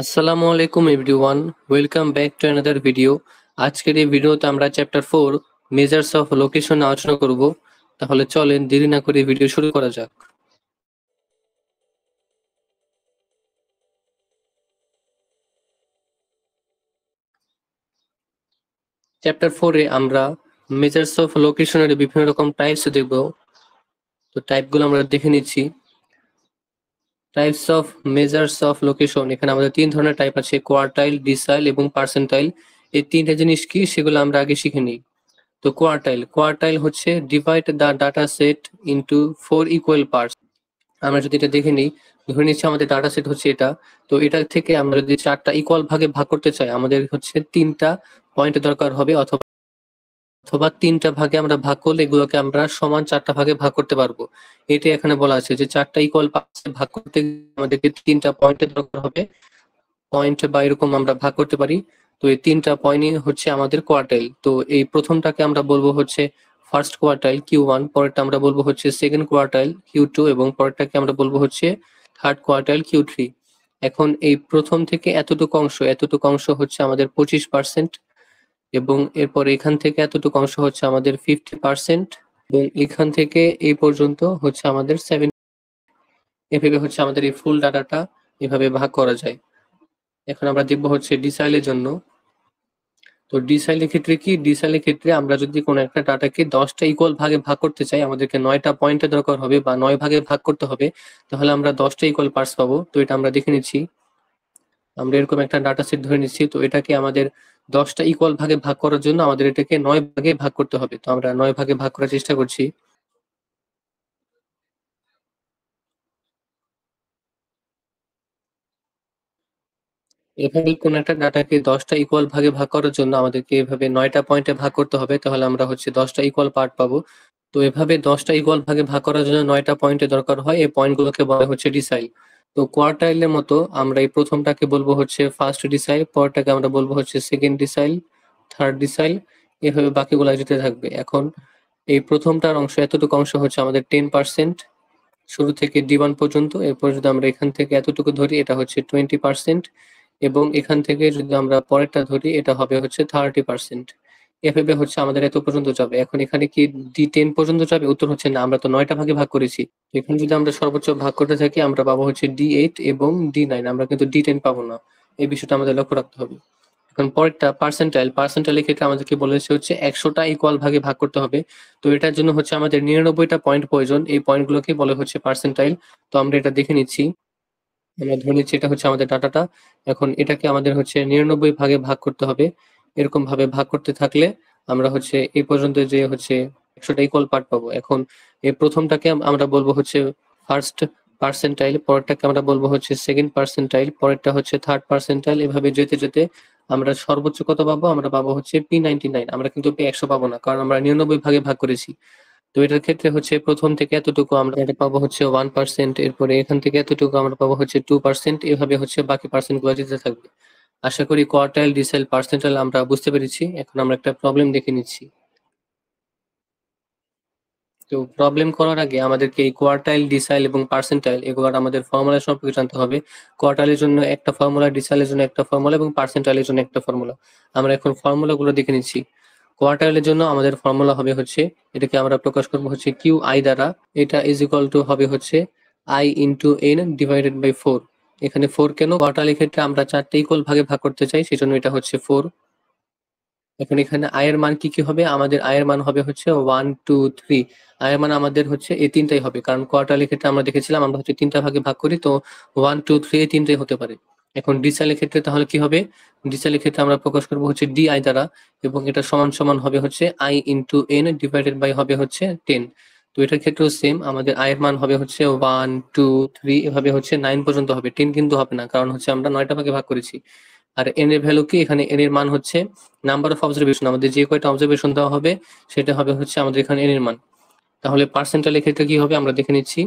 আসসালামু আলাইকুম everyone, welcome back to another video. আজকের এই ভিডিওতে আমরা চ্যাপ্টার 4 মেজার্স অফ লোকেশন আলোচনা করব। তাহলে চলেন দেরি না করে ভিডিও শুরু করা যাক। চ্যাপ্টার 4 এ আমরা মেজার্স অফ লোকেশনের বিভিন্ন রকম টাইপস দেখব। তো টাইপগুলো আমরা দেখে নিচ্ছি। Types of measures of location, এখানে আমাদের তিন ধরনের টাইপ আছে, কোয়ার্টাইল, ডিসাইল এবং পার্সেন্টাইল। এই তিনটা জিনিস কি সেগুলো আমরা আগে শিখে নিই। তো কোয়ার্টাইল হচ্ছে divide the data set into 4 equal parts. আমরা যদি এটা দেখে নিই, ধরে নিচ্ছি আমাদের ডাটা সেট হচ্ছে এটা। তো এটা থেকে আমরা যদি 4টা ইকুয়াল ভাগে ভাগ করতে চাই, আমাদের হচ্ছে 3টা পয়েন্ট দরকার হবে, অথবা অথবা 3টা ভাগে আমরা ভাগ করলে এগুলোকে আমরা সমান 4টা ভাগে ভাগ করতে পারবো। এটাই এখানে বলা আছে যে 4টা ইকুয়াল পার্টসে ভাগ করতে আমাদেরকে 3টা পয়েন্টের দরকার হবে। পয়েন্ট বা এরকম আমরা ভাগ করতে পারি। তো এই 3টা পয়েন্টই হচ্ছে আমাদের কোয়ার্টাইল। তো এই প্রথমটাকে আমরা বলবো হচ্ছে ফার্স্ট কোয়ার্টাইল Q1, পরেরটা আমরা বলবো হচ্ছে সেকেন্ড কোয়ার্টাইল Q2 এবং পরেরটাকে আমরা বলবো হচ্ছে থার্ড কোয়ার্টাইল Q3। এখন এই প্রথম থেকে এতটুকু অংশ হচ্ছে আমাদের 25%, এবং এরপর এখান থেকে এতটুকু অংশ হচ্ছে আমাদের 50%, এবং এখান থেকে এই পর্যন্ত হচ্ছে আমাদের 7। এভাবে হচ্ছে আমাদের এই ফুল ডাটাটা এভাবে ভাগ করা যায়। এখন আমরা দেখবো হচ্ছে ডিসাইলের জন্য। তো ডিসাইলের ক্ষেত্রে কি, ডিসাইলের ক্ষেত্রে আমরা যদি কোনো একটা ডাটাকে 10টা ইকুয়াল ভাগে ভাগ করতে চাই, আমাদেরকে 9টা পয়েন্টের দরকার হবে বা 9 ভাগে ভাগ করতে হবে। তাহলে আমরা 10টা ইকুয়াল পার্টস পাবো। তো এটা আমরা দেখে নিচ্ছি। আমরা এরকম একটা ডাটা সেট ধরে নিচ্ছি। তো এটাকে আমাদের 10টা ইকুয়াল ভাগে ভাগ করার জন্য আমাদের এটাকে 9 ভাগে ভাগ করতে হবে। তো আমরা 9 ভাগে ভাগ করার চেষ্টা করছি। এভাবে কোন একটা ডাটাকে 10টা ইকুয়াল ভাগে ভাগ করার জন্য আমাদেরকে এভাবে 9টা পয়েন্টে ভাগ করতে হবে। তাহলে আমরা হচ্ছে 10টা ইকুয়াল পার্ট পাবো। তো এভাবে 10টা ইকুয়াল ভাগে ভাগ করার জন্য 9টা পয়েন্টের দরকার হয়। এই পয়েন্টগুলোকে বলা হচ্ছে ডিসাইল। তো কোয়ার্টাইলের মতো আমরা এই প্রথমটাকে বলবো হচ্ছে ফার্স্ট ডিসাইল, পরেরটাকে আমরা বলবো হচ্ছে সেকেন্ড ডিসাইল, থার্ড ডিসাইল, এভাবে বাকিগুলো যেতে থাকবে। এখন এই প্রথমটার অংশ, এতটুকু অংশ হচ্ছে আমাদের 10%, শুরু থেকে D1 পর্যন্ত। এরপর যদি আমরা এখান থেকে এতটুকু ধরি, এটা হচ্ছে 20%, এবং এখান থেকে যদি আমরা পরেরটা ধরি, এটা হবে হচ্ছে 30%। এভাবে হচ্ছে আমাদের এত পর্যন্ত যাবে। এখন এখানে কি D10 পর্যন্ত যাবে? উত্তর হচ্ছে না, আমরা তো 9টা ভাগে ভাগ করেছি। এখানে যদি আমরা সর্বোচ্চ ভাগ করতে থাকি, আমরা পাবো হচ্ছে D8 এবং D9, আমরা কিন্তু D10 পাবো না। এই বিষয়টা আমাদের লক্ষ্য রাখতে হবে। এখন পরেরটা পার্সেন্টাইলের ক্ষেত্রে আমাদেরকে বলেছে হচ্ছে 100টা ইকুয়াল ভাগে ভাগ করতে হবে। তো এটার জন্য হচ্ছে আমাদের 99টা পয়েন্ট প্রয়োজন। এই পয়েন্টগুলোকে বলে হচ্ছে পার্সেন্টাইল। তো আমরা এটা দেখে নিচ্ছি। আমরা ধরে নিচ্ছি এটা হচ্ছে আমাদের ডাটাটা। এখন এটাকে আমাদের হচ্ছে 99 ভাগে ভাগ করতে হবে। এরকম ভাবে ভাগ করতে থাকলে আমরা হচ্ছে এই পর্যন্ত যে হচ্ছে 100টা ইকুয়াল পার্ট পাবো। এখন এই প্রথমটাকে আমরা বলবো হচ্ছে ফার্স্ট পার্সেন্টাইল, পরেরটাকে আমরা বলবো হচ্ছে সেকেন্ড পার্সেন্টাইল, পরেরটা হচ্ছে থার্ড পার্সেন্টাইল। এভাবে যেতে যেতে আমরা সর্বোচ্চ কত পাবো? আমরা পাবো হচ্ছে P99। আমরা কিন্তু P100 পাবো না, কারণ আমরা 99 ভাগে ভাগ করেছি। তো এটার ক্ষেত্রে হচ্ছে প্রথম থেকে এতটুকু আমরা এটা পাবো হচ্ছে 1%, এরপরে এখান থেকে এতটুকু আমরা পাবো হচ্ছে 2%, এভাবে হচ্ছে বাকি পার্সেন্ট গুলো দিতে থাকবে। আশা করি কোয়ার্টাইল, ডিসাইল, পার্সেন্টাইল আমরা বুঝতে পেরেছি। এখন আমরা একটা প্রবলেম দেখে নিচ্ছি। তো প্রবলেম করার আগে আমাদেরকে এই কোয়ার্টাইল, ডিসাইল এবং পার্সেন্টাইল এগুলোর আমাদের ফর্মুলা সম্পর্কে জানতে হবে। কোয়ার্টাইলের জন্য একটা ফর্মুলা, ডিসাইলের জন্য একটা ফর্মুলা এবং পার্সেন্টাইলের জন্য একটা ফর্মুলা। আমরা এখন ফর্মুলাগুলো দেখে নিচ্ছি। কোয়ার্টাইলের জন্য আমাদের ফর্মুলা হবে হচ্ছে, এটাকে আমরা প্রকাশ করবো হচ্ছে QI দ্বারা। এটা ইজ ইকুয়াল টু হবে হচ্ছে I into N divided by 4। এখানে 4 কেন? কোয়ার্টাইলের ক্ষেত্রে আমরা 4টা ইকুয়াল ভাগে ভাগ করতে চাই, সেজন্য এটা হচ্ছে 4। এখন এখানে আয়ের মান কি কি হবে? আমাদের আয়ের মান হবে হচ্ছে 1 2 3। আয়ের মান আমাদের হচ্ছে এই তিনটাই হবে, কারণ কোয়ার্টারের ক্ষেত্রে আমরা দেখেছিলাম আমরা হচ্ছে 3টা ভাগে ভাগ করি। তো 1 2 3 এই তিনটাই হতে পারে। এখন ডিসাইলের ক্ষেত্রে তাহলে কি হবে? ডিসাইলের ক্ষেত্রে আমরা প্রকাশ করবো হচ্ছে DI দ্বারা, এবং এটা সমান সমান হবে হচ্ছে I into N divided by হবে হচ্ছে 10। তো এটার ক্ষেত্রেও সেম, আমাদের আয়ের মান হবে হচ্ছে 1 2 3, এভাবে হচ্ছে 9 পর্যন্ত হবে। 10 কিন্তু হবে না, কারণ হচ্ছে আমরা 9টা ভাগে ভাগ করেছি। আর এন এর ভ্যালু কি? এখানে এন এর মান হচ্ছে নাম্বার অফ অবজারভেশন, আমাদের যে কয়টা অবজারভেশন দেওয়া হবে সেটা হবে হচ্ছে আমাদের এখানে এন এর মান। তাহলে পার্সেন্টাইলের ক্ষেত্রে কি হবে আমরা দেখে নিচ্ছি।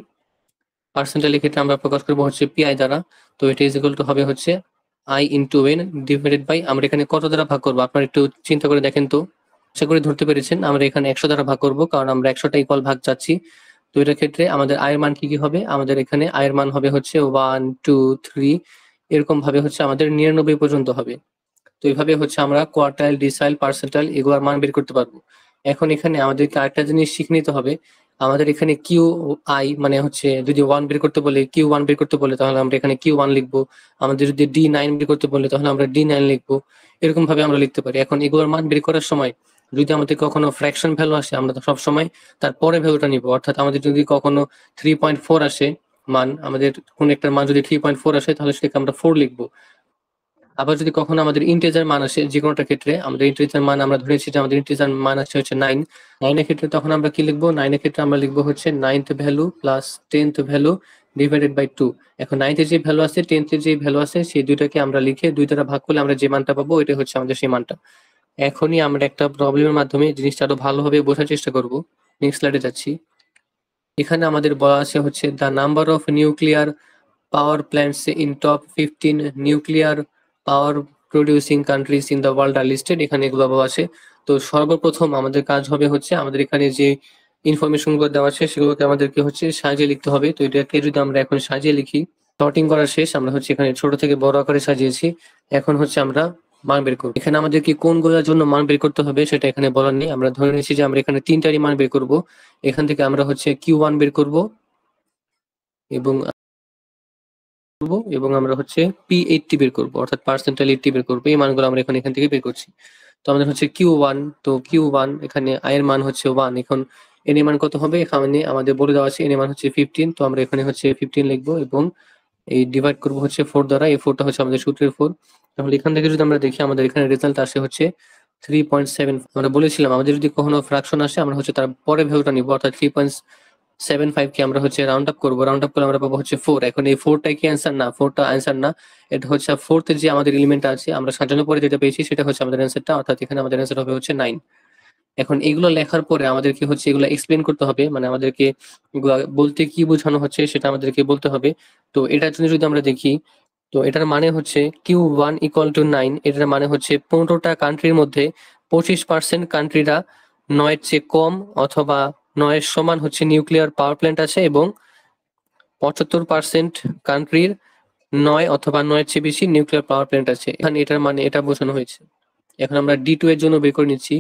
পার্সেন্টাইলের ক্ষেত্রে আমরা প্রকাশ করবো হচ্ছে পিআই দ্বারা। তো এটা ইজ ইকুয়াল টু হবে হচ্ছে I into N divided by, আমরা এখানে কত দ্বারা ভাগ করবো আপনারা একটু চিন্তা করে দেখেন তো। আশা করি ধরতে পেরেছেন। আমরা এখানে 100 দ্বারা ভাগ করবো, কারণ আমরা 100টা ইকুয়াল ভাগ চাচ্ছি। তো এটার ক্ষেত্রে আমাদের আয়ের মান কি কি হবে? আমাদের এখানে আয়ের মান হবে হচ্ছে 1 2 3, এরকম ভাবে হচ্ছে আমাদের 99 পর্যন্ত হবে। তো এইভাবে হচ্ছে আমরা কোয়ার্টাইল, ডিসাইল, পার্সেন্টাইল এগুলোর মান বের করতে পারবো। এখন এখানে আমাদেরকে আরেকটা জিনিস শিখে নিতে হবে। আমাদের এখানে কিউ আই মানে হচ্ছে যদি 1 বের করতে বলে, Q1 বের করতে বলে তাহলে আমরা এখানে Q1 লিখবো। আমাদের যদি D9 বের করতে বলে তাহলে আমরা D9 লিখবো। এরকম ভাবে আমরা লিখতে পারি। এখন এগুলোর মান বের করার সময় যদি আমাদের কখনো ফ্র্যাকশন ভ্যালু আসে আমরা তো সবসময় তার পরে ভ্যালুটা নিব। অর্থাৎ আমাদের যদি কখনো 3.4 আসে মান, আমাদের কোন একটা মান যদি 3.4 আসে তাহলে সেটাকে আমরা 4 লিখবো। আবার যদি কখনো আমাদের ইন্টিজার মান আসে যে কোনোটা ক্ষেত্রে, আমাদের ইন্টিজার মান আমরা ধরেছি যে আমাদের ইন্টিজার মান আসছে হচ্ছে 9, 9 এর ক্ষেত্রে তখন আমরা কি লিখবো? 9 এর ক্ষেত্রে আমরা লিখবো হচ্ছে 9th value plus 10th value divided by 2। এখন 9th এর যে ভ্যালু আছে 10th এর যে ভ্যালু আছে সেই দুইটাকে আমরা লিখে 2 দ্বারা ভাগ করলে আমরা যে মানটা পাবো এটা হচ্ছে আমাদের সেই মানটা। এখনই আমরা একটা প্রবলেমের মাধ্যমে জিনিসটা আরো ভালোভাবে বোঝার চেষ্টা করব। নেক্সট স্লাইডে যাচ্ছি। এখানে আমাদের বলা আছে হচ্ছে the number of nuclear power plants in top 15 nuclear power producing countries in the world are listed। এখানে এগুলো বলা আছে। তো সর্বপ্রথম আমাদের কাজ হবে হচ্ছে আমাদের এখানে যে ইনফরমেশন গুলো দেওয়া আছে সেগুলোকে আমাদেরকে হচ্ছে সাজিয়ে লিখতে হবে। তো এটাকে যদি আমরা এখন সাজিয়ে লিখি, সর্টিং করা শেষ, আমরা হচ্ছে এখানে ছোট থেকে বড় আকারে সাজিয়েছি। এখন হচ্ছে আমরা মান বের করব। এখানে আমাদেরকে কোনগুলোর জন্য মান বের করতে হবে সেটা এখানে বলার নেই। আমরা ধরে নিয়েছি যে আমরা এখানে তিনটারই মান বের করব। এখান থেকে আমরা হচ্ছে Q1 বের করব এবং আমরা হচ্ছে P80 বের করব, অর্থাৎ পার্সেন্টাইল 80 বের করব। এই মানগুলো আমরা এখান থেকে বের করছি। তো আমাদের হচ্ছে Q1, তো Q1 এখানে i এর মান হচ্ছে 1। এখন n এর মান কত হবে? এখানে আমাদের বলে দেওয়া আছে n এর মান হচ্ছে 15। তো আমরা এখানে হচ্ছে 15 লিখবো এবং এই ডিভাইড করব হচ্ছে 4 দ্বারা। এই 4টা হচ্ছে আমাদের সূত্রের 4। তাহলে এখান থেকে যদি আমরা দেখি আমাদের এখানে রেজাল্ট আসে হচ্ছে 3.7। আমরা বলেছিলাম আমাদের যদি কখনো ফ্র্যাকশন আসে আমরা হচ্ছে তার পরে ভ্যালুটা নিব, অর্থাৎ 3.75 কে আমরা হচ্ছে রাউন্ড আপ করবো। রাউন্ড আপ করলে আমরা পাবো হচ্ছে 4। এখন এই 4টা কি অ্যান্সার? না, 4টা অ্যান্সার না। এটা হচ্ছে 4th যে আমাদের এলিমেন্ট আছে আমরা সাজানোর পরে যেটা পেয়েছি সেটা হচ্ছে আমাদের অ্যান্সারটা, অর্থাৎ এখানে আমাদের অ্যান্সার হবে হচ্ছে 9। এখন এগুলো লেখার পরে আমাদেরকে হচ্ছে এগুলো এক্সপ্লেন করতে হবে, মানে আমাদেরকে বলতে কি বোঝানো হচ্ছে সেটা আমাদেরকে বলতে হবে। তো এটার জন্য যদি আমরা দেখি, তো এটার মানে হচ্ছে Q1 ইকুয়াল টু 9। এটার মানে হচ্ছে 15টা কান্ট্রির মধ্যে 25% কান্ট্রিরা 9-এর চেয়ে কম অথবা 9-এর সমান হচ্ছে নিউক্লিয়ার পাওয়ার প্ল্যান্ট আছে এবং 75% কান্ট্রির 9 অথবা 9-এর চেয়ে বেশি নিউক্লিয়ার পাওয়ার প্ল্যান্ট আছে। এখানে এটার মানে এটা বোঝানো হয়েছে। এখন আমরা D2 এর জন্য বের করে নিচ্ছি।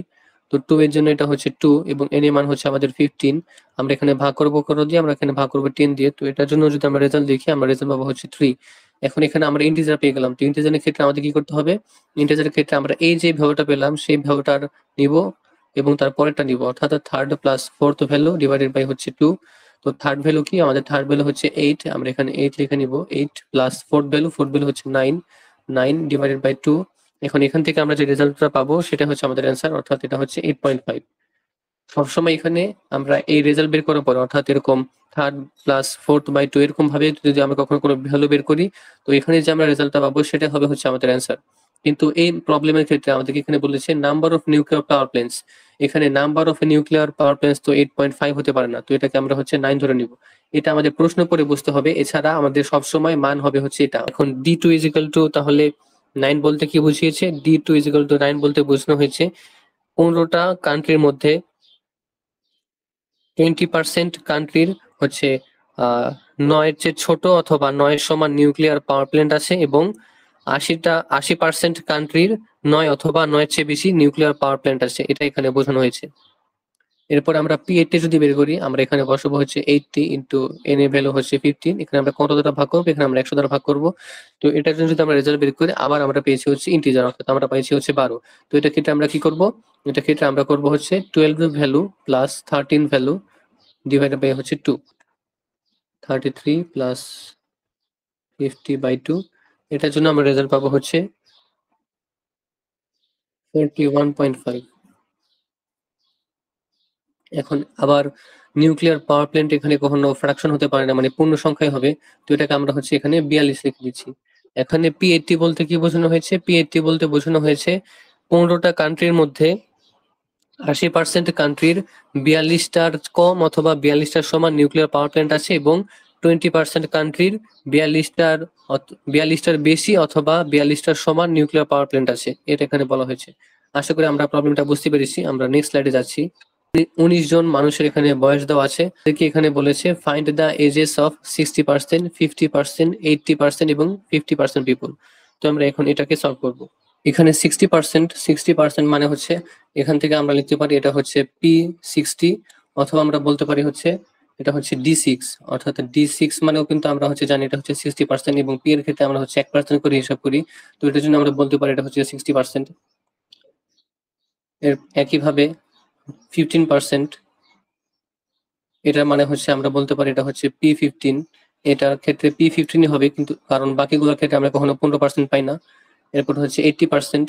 তো 2 এর জন্য এটা হচ্ছে 2 এবং n এর মান হচ্ছে আমাদের 15। আমরা এখানে ভাগ করবো কত দিয়ে? আমরা এখানে ভাগ করবো 10 দিয়ে। তো এটার জন্য যদি আমরা রেজাল্ট দেখি আমরা রেজাল্ট পাবো হচ্ছে 3। এখন এখানে আমরা ইন্টিজার পেয়ে গেলাম। তো ইন্টিজারের ক্ষেত্রে আমাদের কি করতে হবে? ইন্টিজারের ক্ষেত্রে আমরা এই যে ভ্যালুটা পেলাম সেই ভ্যালুটার নিব এবং তার পরেরটা নিব, অর্থাৎ 3rd plus 4th value divided by হচ্ছে 2। তো থার্ড ভ্যালু কি? আমাদের থার্ড ভ্যালু হচ্ছে 8। আমরা এখানে 8 লিখে নিব। 8 প্লাস ফোর্থ ভ্যালু হচ্ছে 9, 9 ডিভাইডেড বাই 2। এখন এখান থেকে আমরা যে রেজাল্টটা পাবো সেটা হচ্ছে আমাদের অ্যান্সার, অর্থাৎ এটা হচ্ছে 8.5। সবসময় এখানে আমরা এই রেজাল্ট বের করার পরে, অর্থাৎ এরকম 3rd প্লাস 4th বাই 2 এরকম ভাবে যদি আমরা কখনো কোনো ভ্যালু বের করি তো এখানে যে আমরা রেজাল্টটা পাবো সেটা হবে হচ্ছে আমাদের অ্যান্সার। কিন্তু এই প্রবলেমের ক্ষেত্রে আমাদেরকে এখানে বলেছে number of nuclear power plants. এখানে number of nuclear power plants তো 8.5 হতে পারে না, তো এটাকে আমরা হচ্ছে 9 ধরে নিব। এটা আমাদের প্রশ্ন পড়ে বুঝতে হবে, এছাড়া আমাদের সবসময় মান হবে হচ্ছে এটা। এখন D2 ইজিক্যাল টু, তাহলে 9 বলতে কি বুঝিয়েছে? D2 ইজিক্যাল টু 9 বলতে বোঝানো হয়েছে 15টা কান্ট্রির মধ্যে 20% কান্ট্রির হচ্ছে 9-এর চেয়ে ছোট অথবা 9-এর সমান নিউক্লিয়ার পাওয়ার প্ল্যান্ট আছে এবং 80% কান্ট্রির 9 অথবা 9-এর চেয়ে বেশি নিউক্লিয়ার পাওয়ার প্ল্যান্ট আছে। এটা এখানে বোঝানো হয়েছে। এরপর আমরা P80 যদি বের করি আমরা এখানে বসাবো হচ্ছে 80 ইন্টু n এর ভ্যালু হচ্ছে 15। এখানে আমরা কত দ্বারা ভাগ করবো? এখানে আমরা 100 দ্বারা ভাগ করবো। তো এটার জন্য যদি আমরা রেজাল্ট বের করি আবার আমরা পেয়েছি হচ্ছে ইন্টিজার, অর্থাৎ আমরা পেয়েছি হচ্ছে 12। তো এটা ক্ষেত্রে আমরা কি করব? এটা ক্ষেত্রে আমরা করব হচ্ছে 12 value plus 13 value divided by হচ্ছে 2, 33 প্লাস 50/2। এটার জন্য আমরা রেজাল্ট পাবো হচ্ছে 41.5। এখন আবার নিউক্লিয়ার পাওয়ার প্ল্যান্ট এখানে কখনো ফ্র্যাকশন হতে পারে না, মানে পূর্ণ সংখ্যায় হবে। তো এটাকে আমরা হচ্ছে এখানে 42 লিখে দিচ্ছি। এখানে P80 বলতে কি বোঝানো হয়েছে? P80 বলতে বোঝানো হয়েছে 15টা কান্ট্রির মধ্যে 80% কান্ট্রির 42টার কম অথবা 42টার সমান নিউক্লিয়ার পাওয়ার প্ল্যান্ট আছে এবং 20% কান্ট্রির 42টার বেশি অথবা 42টার সমান নিউক্লিয়ার পাওয়ার প্ল্যান্ট আছে। এটা এখানে বলা হয়েছে। আশা করি আমরা প্রবলেমটা বুঝতে পেরেছি। আমরা নেক্সট স্লাইডে যাচ্ছি। 19 জন মানুষের এখানে বয়স দেওয়া আছে। এখানে বলেছে ফাইন্ড দ্য এজেস অফ 60%, 50%, 80% এবং 50% পিপল। তো আমরা এখন এটাকে সলভ করব। এখানে 60% মানে হচ্ছে এখান থেকে আমরা লিখতে পারি এটা হচ্ছে P60, অথবা আমরা বলতে পারি হচ্ছে এটা হচ্ছে D6, অর্থাৎ D6 মানেও কিন্তু আমরা হচ্ছে জানি এটা হচ্ছে 60% এবং P এর ক্ষেত্রে আমরা হচ্ছে 1% করে হিসাব করি। তো এটার জন্য আমরা বলতে পারি এটা হচ্ছে 60%। এর একইভাবে 15%, এটার মানে হচ্ছে আমরা বলতে পারি এটা হচ্ছে P15। এটার ক্ষেত্রে P15 হবে, কিন্তু কারণ বাকিগুলোর ক্ষেত্রে আমরা কখনো 15% পাই না। এরপর হচ্ছে 80%,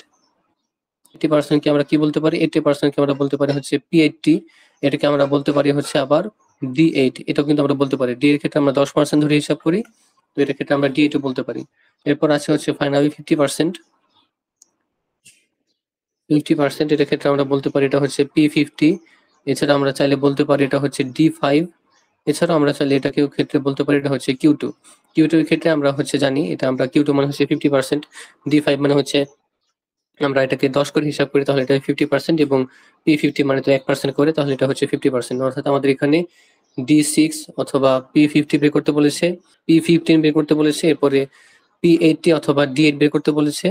80% কে আমরা কি বলতে পারি? 80% কে আমরা বলতে পারি হচ্ছে P80। এটাকে আমরা বলতে পারি হচ্ছে আবার D8। এটাও কিন্তু আমরা বলতে পারি। D এর ক্ষেত্রে আমরা 10% ধরে হিসাব করি, তো এটার ক্ষেত্রে আমরা D8 ও বলতে পারি। এরপর আছে হচ্ছে ফাইনালি 50%। 50% এটার ক্ষেত্রে আমরা বলতে পারি এটা হচ্ছে P50। এছাড়া আমরা চাইলে বলতে পারি এটা হচ্ছে D5। এছাড়াও আমরা চাইলে এটাকেও ক্ষেত্রে বলতে পারি এটা হচ্ছে Q2। Q2 এর ক্ষেত্রে আমরা হচ্ছে জানি এটা আমরা Q2 মানে হচ্ছে 50%, D5 মানে হচ্ছে আমরা এটাকে 10 করে হিসাব করি, তাহলে এটা 50% এবং P50 মানে তো 1% করে, তাহলে এটা হচ্ছে 50%। অর্থাৎ আমাদের এখানে D6 অথবা P50 বের করতে বলেছে, P15 বের করতে বলেছে, এরপরে P80 অথবা D8 বের করতে বলেছে,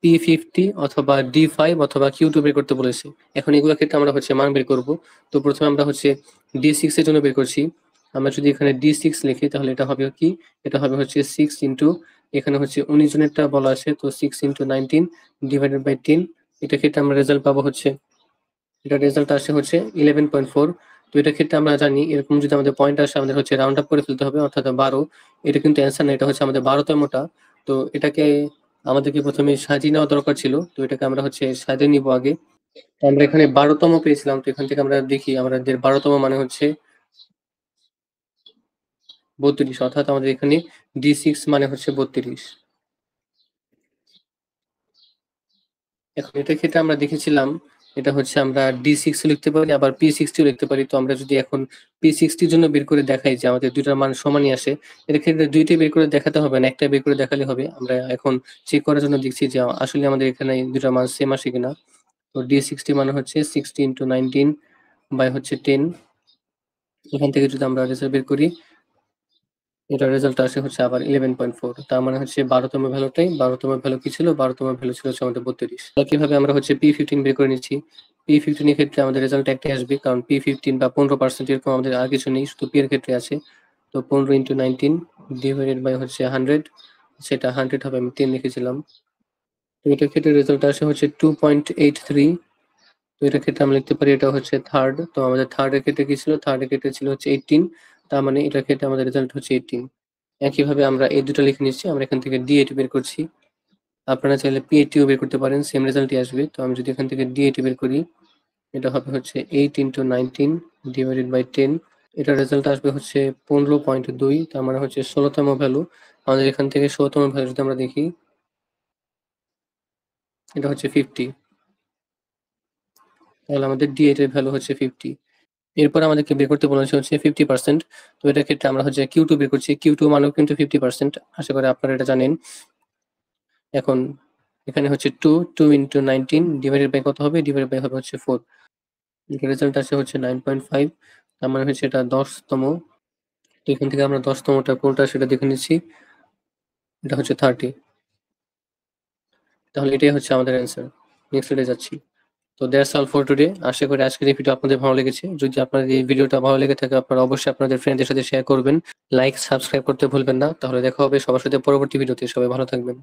P50 অথবা D5 অথবা Q2 বের করতে বলেছে। এখন এগুলোর ক্ষেত্রে আমরা হচ্ছে মান বের করব। তো প্রথমে আমরা হচ্ছে D6 এর জন্য বের করছি। আমরা যদি এখানে D6 লিখি তাহলে এটা হবে কি? এটা হবে হচ্ছে 6 ইনটু, এখানে হচ্ছে 19 জনেরটা বলা আছে, তো 6 ইনটু 19 ডিভাইডেড বাই 10। এটা ক্ষেত্রে আমরা রেজাল্ট পাবো হচ্ছে, এটা রেজাল্ট আসে হচ্ছে 11.4। তো এটার ক্ষেত্রে আমরা জানি এরকম যদি আমাদের পয়েন্ট আসে আমাদের হচ্ছে রাউন্ড আপ করে ফেলতে হবে, অর্থাৎ 12। এটা কিন্তু অ্যান্সার না, এটা হচ্ছে আমাদের 12তমটা। তো এটাকে আমাদেরকে প্রথমে সাজিয়ে নেওয়া দরকার ছিল, তো এটাকে আমরা হচ্ছে সাজিয়ে নিব আগে। তো আমরা এখানে 12তম পেয়েছিলাম, তো এখান থেকে আমরা দেখি আমাদের 12তম মানে হচ্ছে 32, অর্থাৎ আমাদের এখানে D6 মানে হচ্ছে 32। এখন এটার ক্ষেত্রে আমরা দেখেছিলাম এটা হচ্ছে আমরা D6 লিখতে পারি, আবার P60 লিখতে পারি। তো আমরা যদি এখন P60 জন্য বের করে দেখাই যে আমাদের দুইটার মান সমানই আসে, এর ক্ষেত্রে দুইটাই বের করে দেখাতে হবে না, একটা বের করে দেখালে হবে। আমরা এখন চেক করার জন্য দেখছি যে আসলে আমাদের এখানে দুইটার মান সেম আসে কিনা। তো D60 মানে হচ্ছে 60 ইনটু 19 বাই হচ্ছে 10। এখান থেকে যদি আমরা রেজাল্ট বের করি, এটার রেজাল্ট আসে হচ্ছে আবার 11.4। তার মানে হচ্ছে 12তম ভ্যালুটাই, 12তম ভ্যালু কি ছিল? 12তম ভ্যালু ছিল হচ্ছে আমাদের 32। একইভাবে আমরা হচ্ছে P15 বের করে নিচ্ছি। P15 এর ক্ষেত্রে আমাদের রেজাল্ট একটাই আসবে, কারণ P15 বা 15% এরকম আমাদের আর কিছু নেই, শুধু P এর ক্ষেত্রে আছে। তো 15 ইনটু 19 ডিভাইডেড বাই হচ্ছে 100, সেটা 100 হবে, আমি 10 লিখেছিলাম। তো এটার ক্ষেত্রে রেজাল্ট আসে হচ্ছে 2.83। তো এটার ক্ষেত্রে আমরা লিখতে পারি এটা হচ্ছে থার্ড। তো আমাদের থার্ড এর ক্ষেত্রে কি ছিল? থার্ড এর ক্ষেত্রে ছিল হচ্ছে 18। তার মানে এটার ক্ষেত্রে আমাদের রেজাল্ট হচ্ছে 18। একইভাবে আমরা এই দুটো লিখে নিচ্ছি। আমরা এখান থেকে D8 বের করছি। আপনারা চাইলে P80 ও বের করতে পারেন, সেম রেজাল্টই আসবে। তো আমি যদি এখান থেকে D8 বের করি, এটা হবে হচ্ছে 8 ইনটু 19 ডিভাইডেড বাই 10। এটার রেজাল্ট আসবে হচ্ছে 15.2। তার মানে হচ্ছে 16তম ভ্যালু। আমাদের এখান থেকে 16তম ভ্যালু যদি আমরা দেখি, এটা হচ্ছে 50। তাহলে আমাদের D8 এর ভ্যালু হচ্ছে 50। এরপর আমাদেরকে বের করতে বলা হচ্ছে 50%। তো এটার ক্ষেত্রে আমরা হচ্ছে Q2 বের করছি। Q2 মানেও কিন্তু 50%, আশা করি আপনারা এটা জানেন। এখন এখানে হচ্ছে 2 ইনটু 19 ডিভাইডেড বাই কত হবে? ডিভাইডেড বাই হবে হচ্ছে 4। এটার রেজাল্ট আসে হচ্ছে 9.5। তার মানে হচ্ছে এটা 10তম। তো এখান থেকে আমরা 10তমটা কোনটা সেটা দেখে নিচ্ছি, এটা হচ্ছে 30। তাহলে এটাই হচ্ছে আমাদের অ্যান্সার। নেক্সট স্লাইডে যাচ্ছি। তো দ্যাটস অল ফর টুডে। আশা করি আজকের এই ভিডিও আপনাদের ভালো লেগেছে। যদি আপনাদের এই ভিডিওটা ভালো লেগে থাকে আপনারা অবশ্যই আপনাদের ফ্রেন্ডদের সাথে শেয়ার করবেন। লাইক, সাবস্ক্রাইব করতে ভুলবেন না। তাহলে দেখা হবে সবার সাথে পরবর্তী ভিডিওতে। সবাই ভালো থাকবেন।